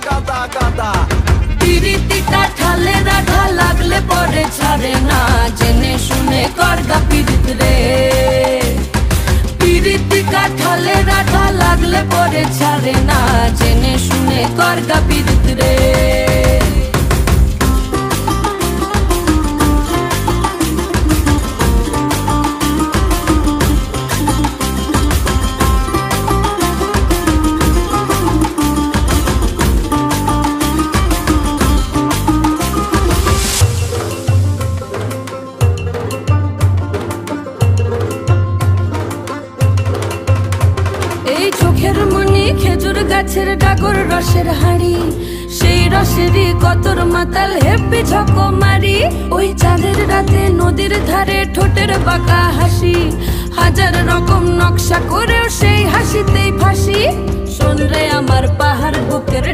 গাদা গাদা। পিরিতি কাঠালে রাধা লাগলে পরে ছাড়ে না, জেনে শুনে করগা পিরিত রে। পিরিতি কাঠালে রাধা লাগলে পরে ছাড়ে না, জেনে শুনে করগা পিরিত রে। চোখের মনি খেজুর গাছের ডাগর রসের হাড়ি, সেই রসেরই কতর মাতাল হেপি ঝকো মারি। ওই চাঁদের রাতে নদীর ধারে ঠোঁটের বাঁকা হাসি, হাজার রকম নকশা করেও সেই হাসিতেই ফাঁসি। শোন রে আমার পাহাড় বুকের